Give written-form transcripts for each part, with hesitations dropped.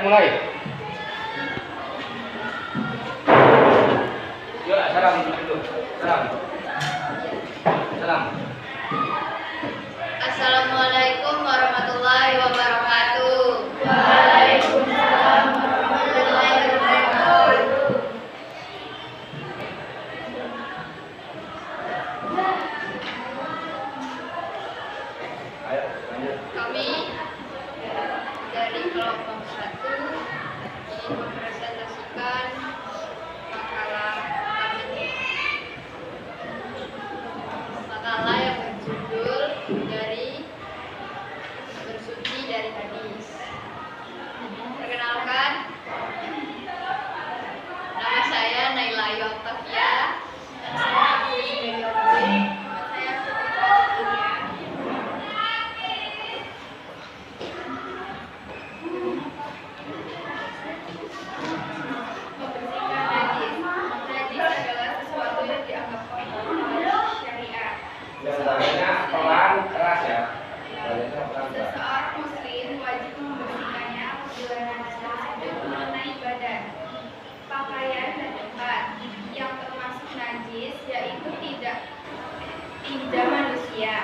mulai. Yuk, salam dulu. Salam. Salam. Assalamualaikum warahmatullahi wabarakatuh. Waalaikumsalam warahmatullahi wabarakatuh. Ayo, lanjut. Kami dari kelompok 1 ingin mempresentasikan makalah kami. Makalah yang berjudul dari bersuci dari hadis. Perkenalkan, nama saya Naila Ayu Octavia. Nama saya Fitri Fadlia. Membersihkan najis. Najis adalah sesuatu yang dianggap kotor oleh syariat. Bacanya pelan keras ya. Bacanya pelan keras. Seseorang muslim wajib membersihkannya apabila najis tersebut mengenai badan, pakaian dan tempat. Yang termasuk najis yaitu tinja manusia,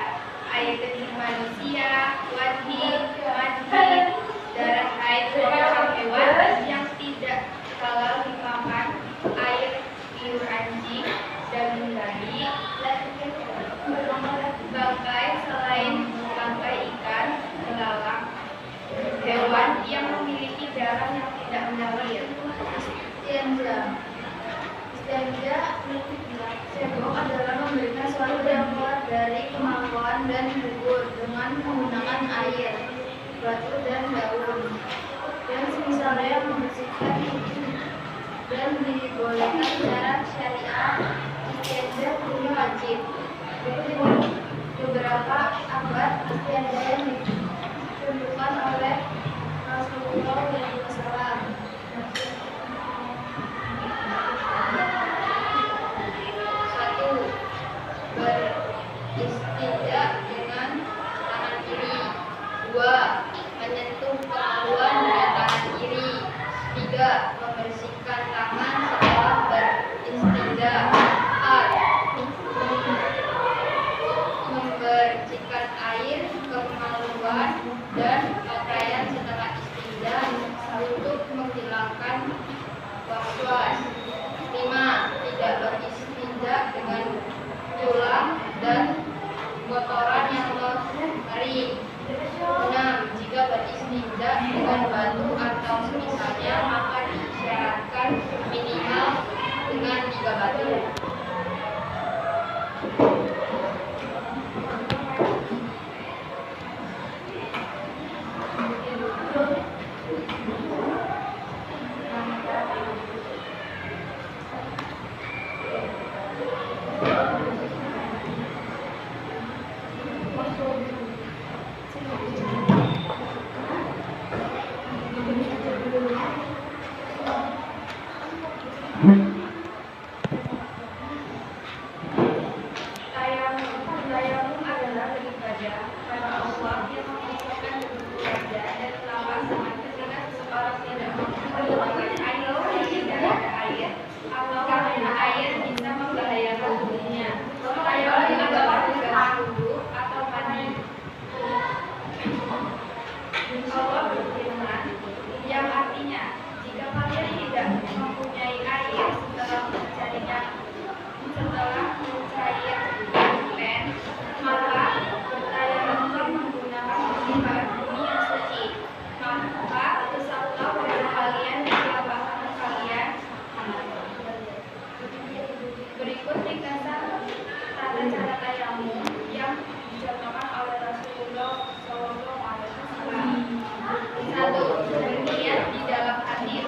air kencing manusia, wadhi, madhi, darah haid hewan yang tidak halal dimakan, air liur anjing dan bayi, bangkai selain bangkai ikan, belalang, hewan yang memiliki darah yang tidak mengalir. Istinja cebok adalah memberikan sesuatu yang keluar dari kemampuan dan gugur dengan menggunakan air, batu dan daun. Dan semisalnya membersihkan dan dibolehkan secara syariat, istinja punya wajib. Beberapa abad istinja yang ditentukan oleh Rasulullah SAW. Satu, beristinja dengan tangan kiri. 2, menyentuh kemaluan dengan tangan kiri. 3, membersihkan tangan setelah beristinja. 4, membersihkan air, kemaluan dan pakaian setelah istinja untuk menghilangkan waswas. 5, tidak beristinja dengan tulang dan kotoran yang mengering. 6, jika beristinja dengan batu atau semisalnya maka disyaratkan minimal dengan 3 batu. Tayamum adalah beribadah karena Allah yang menciptakan wajah dan lawan dengan ketika seseorang tidak mampu menggunakan air dan tidak ada air atau karena air bisa membahayakan tubuhnya. Tayamum adalah tugas wudhu atau mandi. Allah berfirman yang artinya jika kalian tidak mempunyai air setelah mencarinya pen, maka bertayamumlah menggunakan permukaan bumi yang suci. Maka usaplah wajah kalian dan telapak tangan kalian. Berikut ringkasan tata cara tayamum yang dicontohkan oleh Rasulullah SAW. 1. Berniat di dalam hati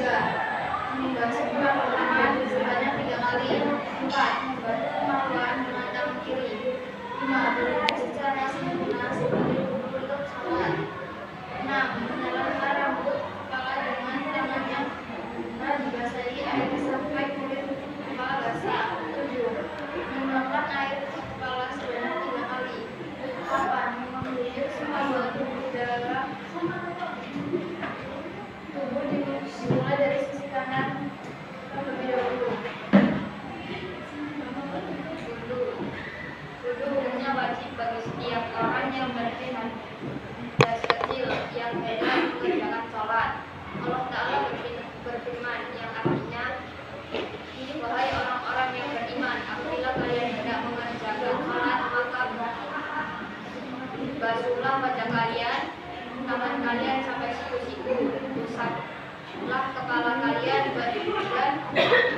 Membasuh kedua tangan sebanyak 3 kali. 4. Membasuh kemaluan dengan tangan kiri. 5. Berdiri secara sempurna sebagai untuk sholat. 6. Menyalurkan rambut kepala dengan tangan yang benar dibasahi air sampai kulit kepala basah. 7. Menuangkan air ke kepala sebanyak 3 kali. 8. Mengguyur semua bagian tubuh dalam tubuh dimulai dari sisi kanan terlebih dahulu. Wudu hukumnya wajib bagi setiap orang yang berhadas kecil yang hendak mengerjakan sholat. Allah Ta'ala berfirman yang artinya, wahai orang-orang yang beriman, apabila kalian hendak mengerjakan sholat, maka basuhlah wajah kalian, tangan kalian sampai siku-siku, usaplah kepala kalian, dan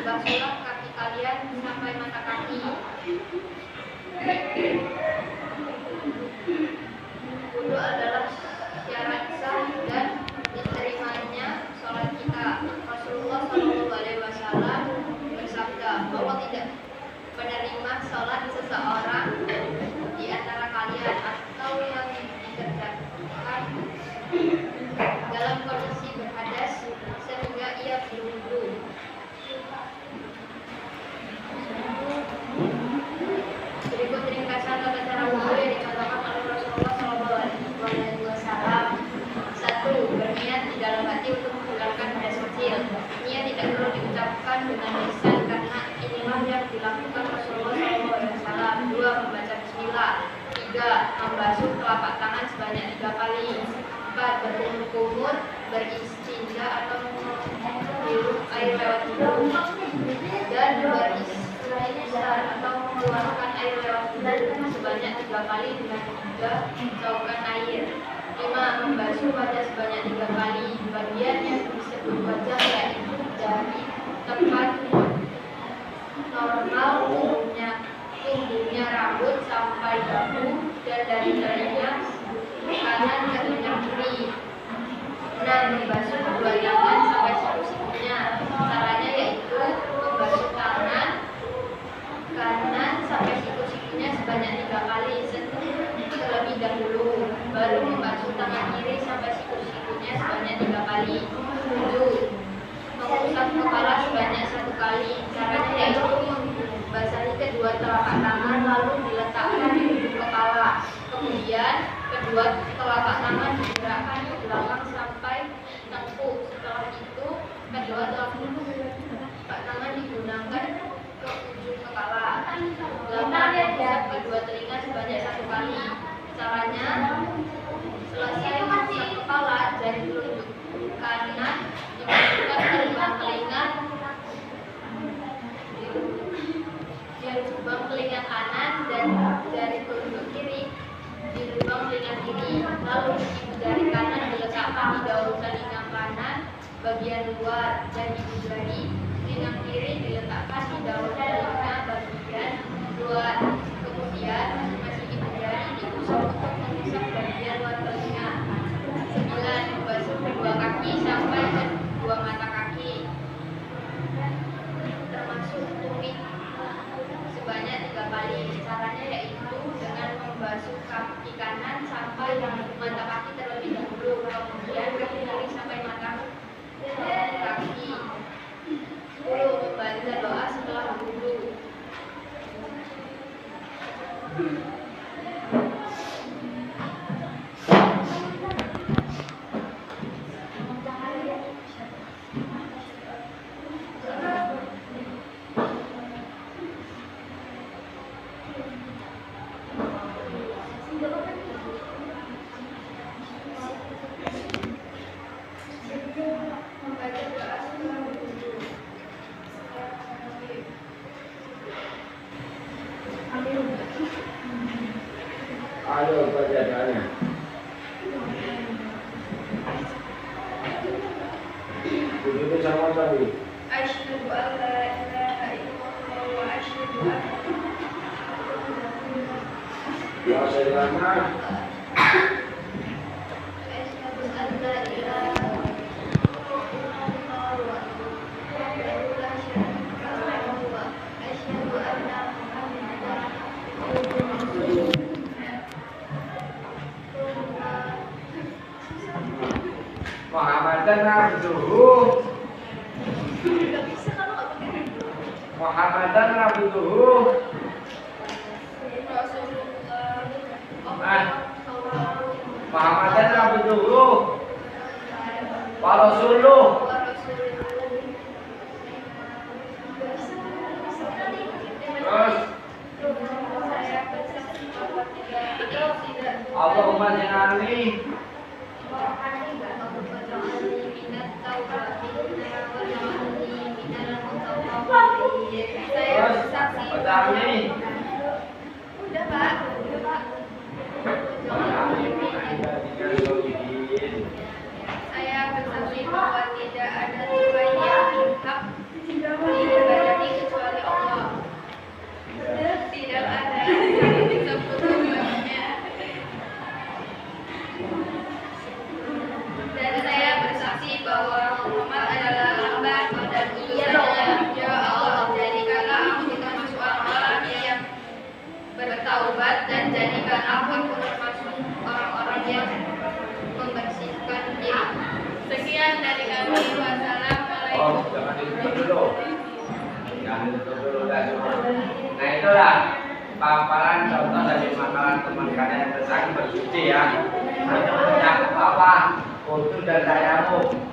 basuhlah kaki kalian sampai mata kaki. Wudu adalah syarat sah dan diterimanya sholat kita. Rasulullah SAW bersabda, Allah tidak menerima sholat seseorang di antara kalian atau yang dikerjakan dalam kondisi berhadas sehingga ia berwudu. Berikut ringkasan tata cara wudu yang dicontohkan oleh Rasulullah SAW. 1. Berniat di dalam hati untuk menghilangkan hadas kecil. Niat tidak perlu diucapkan dengan lisan karena inilah yang dilakukan Rasulullah SAW. 2. Membaca bismillah. 3. Membasuh telapak tangan sebanyak 3 kali. 4. Berkumur-kumur, beristinja atau menghirup air lewat hidung, dan beristinja atau mengeluarkan air lewat hidung sebanyak 3 kali dengan 3 caukan air. 5. Membasuh wajah sebanyak 3 kali. Bagian yang disebut wajah yaitu dari tempat normal tumbuhnya rambut sampai dagu, dan dari telinga kanan ke telinga kiri. 6. Membasuh kedua tangan sampai siku-sikunya. Caranya yaitu membasuh tangan kanan sampai siku-sikunya sebanyak 3 kali terlebih dahulu, baru membasuh tangan kiri sampai siku-sikunya sebanyak 3 kali. 7. Mengusap kepala sebanyak 1 kali. Caranya yaitu membasahi kedua telapak tangan lalu diletakkan di ujung kepala. Kemudian kedua telapak tangan digerakkan ke belakang sampai tengkuk. Setelah itu kedua telapak tangan digunakan ke ujung kepala. 8. Mengusap kedua telinga sebanyak 1 kali. Caranya, selesai mengusap kepala, jari telunjuk kanan dimasukkan ke lubang telinga, di lubang telinga kanan, dan jari telunjuk kiri di lubang telinga kiri. Lalu ibu jari kanan diletakkan di daun telinga kanan bagian luar, dan ibu jari telinga kiri diletakkan di daun telinga bagian luar. Kemudian masih ibu jari diusap untuk mengusap bagian luar telinga. 9. Membasuh kedua kaki sampai kedua mata kaki, termasuk tumit sebanyak 3 kali. Caranya yaitu dengan membasuh kaki kanan sampai mata kaki terlebih dahulu, kemudian kaki kiri sampai mata kaki. 10. Membaca doa setelah wudu. Ayo baca doanya. Begitu sama tadi. Asyhadu an la ilaha illallah wa asyhadu anna Ya selama asyhadu an la ilaha illallah wa Muhammadan abduhu. Muhammadan abduhu. Muhammadan abduhu wa rasuluh. Terus Allahumma ja'alni terus ja'alni Udah Pak, udah Pak. Saya bersaksi bahwa tidak ada Tuhan yang berhak diibadahi kecuali Allah. Tidak ada sekutunya. Dan saya bersaksi bahwa Muhammad adalah hamba dan utusannya. Ya Allah, jadikanlah aku termasuk orang-orang yang bertaubat dan jadikan aku termasuk orang-orang yang membersihkan diri. Sekian dari kami. Wassalamualaikum. oh jangan ditutup dulu. Jangan ditutup dulu dah semua. Nah itulah paparan contoh dari makanan teman kalian tentang bersuci ya. Itu punya apa? Kutu dan tayamu.